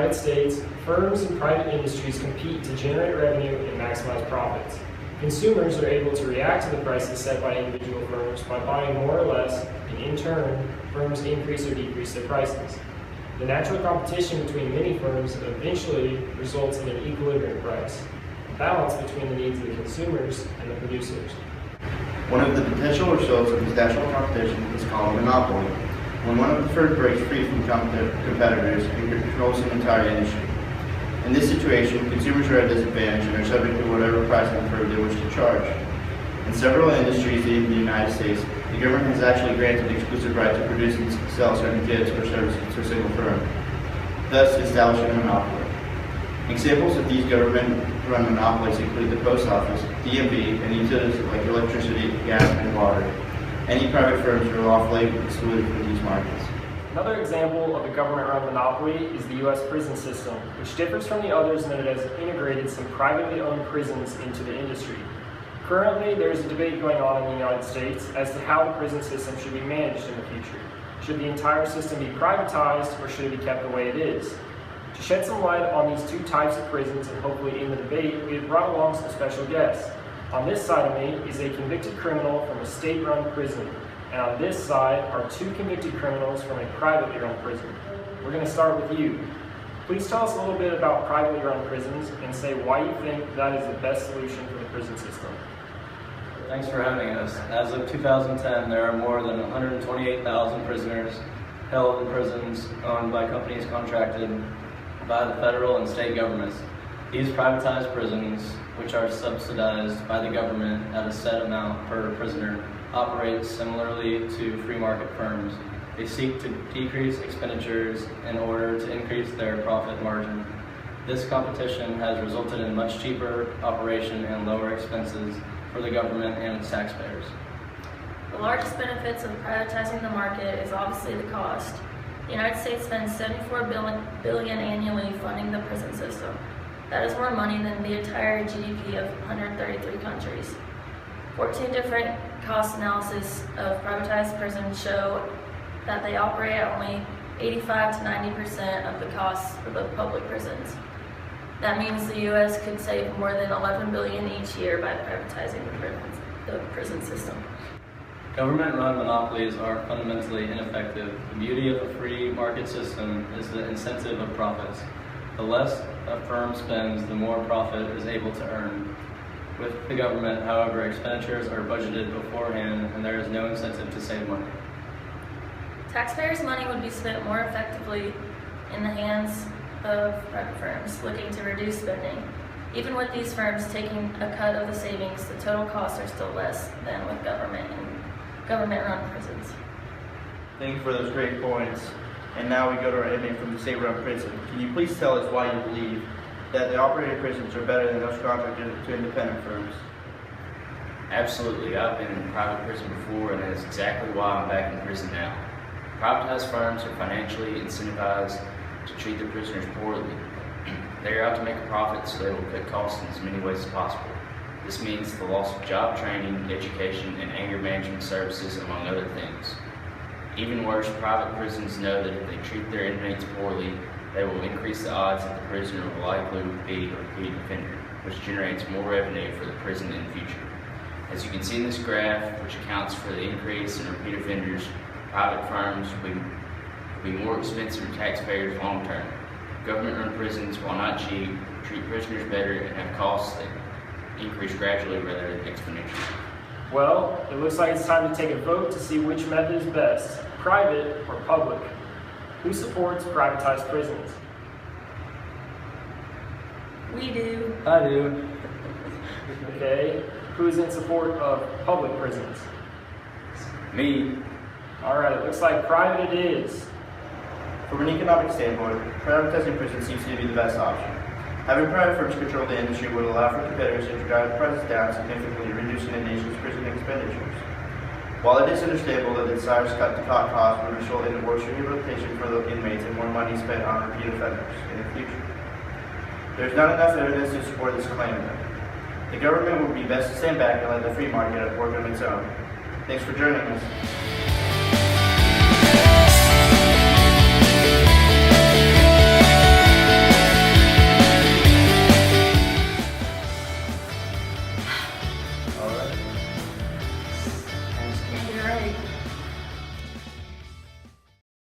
United States, firms and private industries compete to generate revenue and maximize profits. Consumers are able to react to the prices set by individual firms by buying more or less, and in turn, firms increase or decrease their prices. The natural competition between many firms eventually results in an equilibrium price, a balance between the needs of the consumers and the producers. One of the potential results of this natural competition is called a monopoly, when one of the firms breaks free from competitors and controls an entire industry. In this situation, consumers are at a disadvantage and are subject to whatever pricing firm they wish to charge. In several industries in the United States, the government has actually granted the exclusive right to produce and sell certain goods or services to a single firm, thus establishing a monopoly. Examples of these government-run monopolies include the post office, DMV, and utilities like electricity, gas, and water. Any private firms are lawfully excluded from these markets. Another example of a government-run monopoly is the U.S. prison system, which differs from the others in that it has integrated some privately owned prisons into the industry. Currently, there is a debate going on in the United States as to how the prison system should be managed in the future. Should the entire system be privatized, or should it be kept the way it is? To shed some light on these two types of prisons and hopefully end the debate, we have brought along some special guests. On this side of me is a convicted criminal from a state-run prison, and on this side are two convicted criminals from a privately run prison. We're going to start with you. Please tell us a little bit about privately run prisons and say why you think that is the best solution for the prison system. Thanks for having us. As of 2010, there are more than 128,000 prisoners held in prisons owned by companies contracted by the federal and state governments. These privatized prisons, which are subsidized by the government at a set amount per prisoner, operate similarly to free market firms. They seek to decrease expenditures in order to increase their profit margin. This competition has resulted in much cheaper operation and lower expenses for the government and its taxpayers. The largest benefits of privatizing the market is obviously the cost. The United States spends $74 billion annually funding the prison system. That is more money than the entire GDP of 133 countries. 14 different cost analysis of privatized prisons show that they operate at only 85 to 90% of the costs of the public prisons. That means the U.S. could save more than $11 billion each year by privatizing the prison system. Government-run monopolies are fundamentally ineffective. The beauty of a free market system is the incentive of profits. The less a firm spends, the more profit is able to earn. With the government, however, expenditures are budgeted beforehand and there is no incentive to save money. Taxpayers' money would be spent more effectively in the hands of private firms looking to reduce spending. Even with these firms taking a cut of the savings, the total costs are still less than with government-run prisons. Thank you for those great points. And now we go to our inmate from the state-run prison. Can you please tell us why you believe that the operated prisons are better than those contracted to independent firms? Absolutely. I've been in private prison before, and that is exactly why I'm back in prison now. Privatized firms are financially incentivized to treat their prisoners poorly. They are out to make a profit, so they will cut costs in as many ways as possible. This means the loss of job training, education, and anger management services, among other things. Even worse, private prisons know that if they treat their inmates poorly, they will increase the odds that the prisoner will likely be a repeat offender, which generates more revenue for the prison in the future. As you can see in this graph, which accounts for the increase in repeat offenders, private firms will be more expensive to taxpayers long term. Government-run prisons, while not cheap, treat prisoners better and have costs that increase gradually rather than exponentially. Well, it looks like it's time to take a vote to see which method is best, private or public. Who supports privatized prisons? We do. I do. Okay. Who is in support of public prisons? Me. All right, it looks like private it is. From an economic standpoint, privatizing prisons seems to be the best option. Having private firms control the industry would allow for competitors to drive prices down, significantly reducing the nation's prison expenditures. While it is understandable that the desire to cut costs would result in worse rehabilitation for the inmates and more money spent on repeat offenders in the future, there is not enough evidence to support this claim. The government would be best to stand back and let the free market work on its own. Thanks for joining us. Can't get it right.